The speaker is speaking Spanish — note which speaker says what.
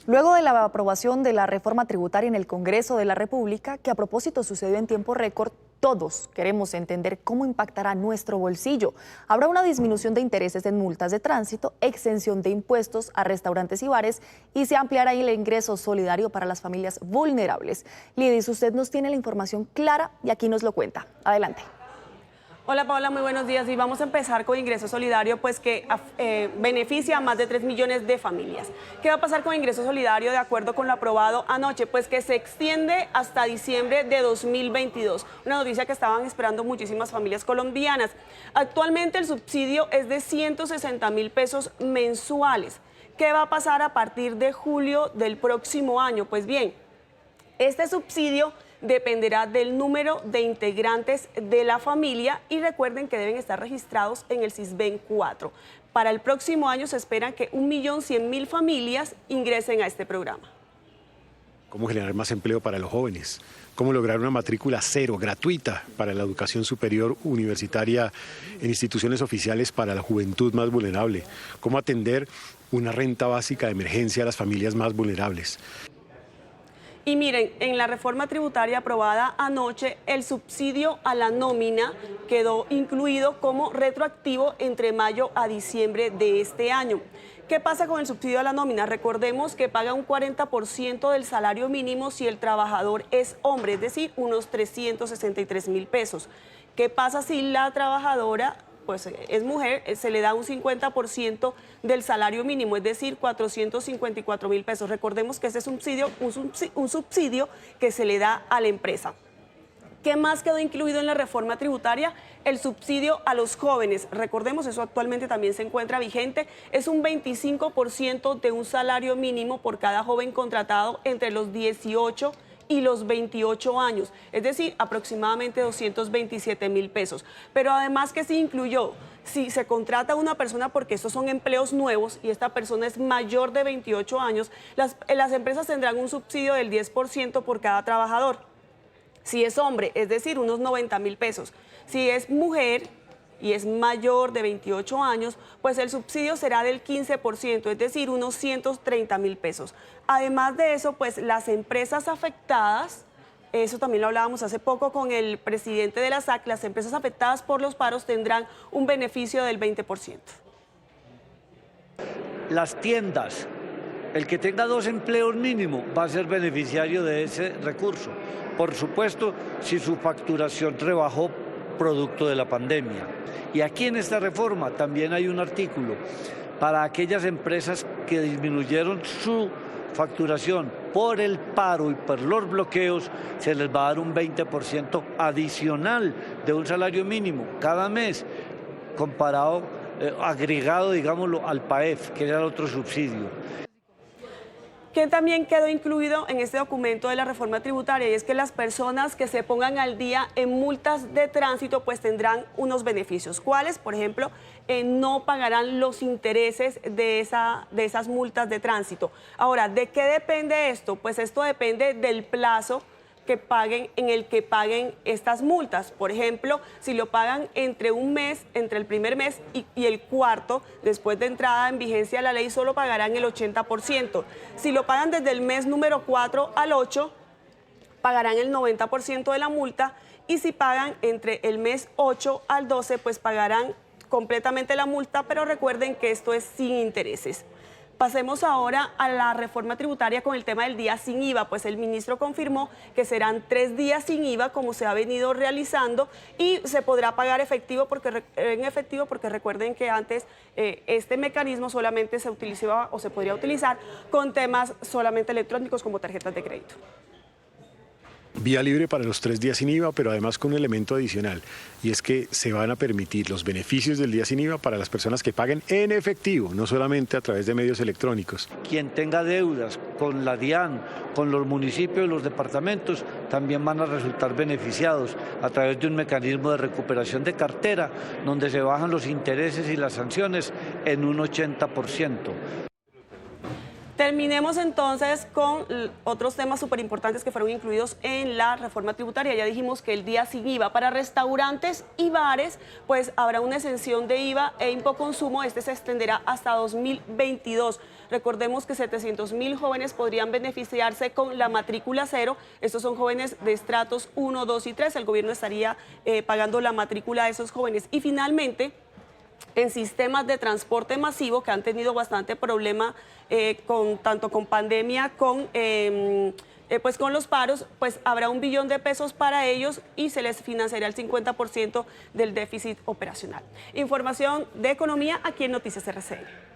Speaker 1: Luego de la aprobación de la reforma tributaria en el Congreso de la República, que a propósito sucedió en tiempo récord, todos queremos entender cómo impactará nuestro bolsillo. Habrá una disminución de intereses en multas de tránsito, exención de impuestos a restaurantes y bares y se ampliará el ingreso solidario para las familias vulnerables. Lidis, usted nos tiene la información clara y aquí nos lo cuenta. Adelante.
Speaker 2: Hola Paola, muy buenos días y vamos a empezar con Ingreso Solidario, pues que beneficia a más de 3 millones de familias. ¿Qué va a pasar con Ingreso Solidario de acuerdo con lo aprobado anoche? Pues que se extiende hasta diciembre de 2022, una noticia que estaban esperando muchísimas familias colombianas. Actualmente el subsidio es de 160.000 pesos mensuales. ¿Qué va a pasar a partir de julio del próximo año? Pues bien, este subsidio dependerá del número de integrantes de la familia y recuerden que deben estar registrados en el SISBEN 4. Para el próximo año se esperan que 1.100.000 familias ingresen a este programa.
Speaker 3: ¿Cómo generar más empleo para los jóvenes? ¿Cómo lograr una matrícula cero, gratuita, para la educación superior universitaria en instituciones oficiales para la juventud más vulnerable? ¿Cómo atender una renta básica de emergencia a las familias más vulnerables?
Speaker 2: Y miren, en la reforma tributaria aprobada anoche, el subsidio a la nómina quedó incluido como retroactivo entre mayo a diciembre de este año. ¿Qué pasa con el subsidio a la nómina? Recordemos que paga un 40% del salario mínimo si el trabajador es hombre, es decir, unos 363.000 pesos. ¿Qué pasa si la trabajadora pues es mujer? Se le da un 50% del salario mínimo, es decir, 454.000 pesos. Recordemos que este es un subsidio que se le da a la empresa. ¿Qué más quedó incluido en la reforma tributaria? El subsidio a los jóvenes. Recordemos, eso actualmente también se encuentra vigente. Es un 25% de un salario mínimo por cada joven contratado entre los 18 y los 28 años, es decir, aproximadamente 227.000 pesos. Pero además que se incluyó, si se contrata a una persona, porque estos son empleos nuevos y esta persona es mayor de 28 años, las empresas tendrán un subsidio del 10% por cada trabajador. Si es hombre, es decir, unos 90.000 pesos. Si es mujer y es mayor de 28 años, pues el subsidio será del 15%, es decir, unos 130.000 pesos. Además de eso, pues las empresas afectadas, eso también lo hablábamos hace poco con el presidente de la SAC, las empresas afectadas por los paros tendrán un beneficio del 20%.
Speaker 4: Las tiendas, el que tenga 2 empleos mínimo va a ser beneficiario de ese recurso. Por supuesto, si su facturación rebajó producto de la pandemia. Y aquí en esta reforma también hay un artículo para aquellas empresas que disminuyeron su facturación por el paro y por los bloqueos, se les va a dar un 20% adicional de un salario mínimo cada mes, comparado, agregado, digámoslo, al PAEF, que era el otro subsidio.
Speaker 2: Que también quedó incluido en este documento de la reforma tributaria, y es que las personas que se pongan al día en multas de tránsito pues tendrán unos beneficios. ¿Cuáles? Por ejemplo, no pagarán los intereses de esas multas de tránsito. Ahora, ¿de qué depende esto? Pues esto depende del plazo en el que paguen estas multas. Por ejemplo, si lo pagan entre el primer mes y el cuarto, después de entrada en vigencia de la ley, solo pagarán el 80%. Si lo pagan desde el mes número 4 al 8, pagarán el 90% de la multa, y si pagan entre el mes 8 al 12, pues pagarán completamente la multa, pero recuerden que esto es sin intereses. Pasemos ahora a la reforma tributaria con el tema del día sin IVA, pues el ministro confirmó que serán 3 días sin IVA como se ha venido realizando, y se podrá pagar en efectivo porque recuerden que antes este mecanismo solamente se utilizaba o se podría utilizar con temas solamente electrónicos como tarjetas de crédito.
Speaker 3: Vía libre para los 3 días sin IVA, pero además con un elemento adicional, y es que se van a permitir los beneficios del día sin IVA para las personas que paguen en efectivo, no solamente a través de medios electrónicos.
Speaker 4: Quien tenga deudas con la DIAN, con los municipios y los departamentos, también van a resultar beneficiados a través de un mecanismo de recuperación de cartera, donde se bajan los intereses y las sanciones en un 80%.
Speaker 2: Terminemos entonces con otros temas súper importantes que fueron incluidos en la reforma tributaria. Ya dijimos que el día sin IVA para restaurantes y bares, pues habrá una exención de IVA e impoconsumo. Este se extenderá hasta 2022. Recordemos que 700.000 jóvenes podrían beneficiarse con la matrícula cero. Estos son jóvenes de estratos 1, 2 y 3. El gobierno estaría pagando la matrícula de esos jóvenes. Y finalmente, en sistemas de transporte masivo que han tenido bastante problema tanto con pandemia, pues con los paros, pues habrá 1 billón de pesos para ellos y se les financiará el 50% del déficit operacional. Información de economía aquí en Noticias RCN.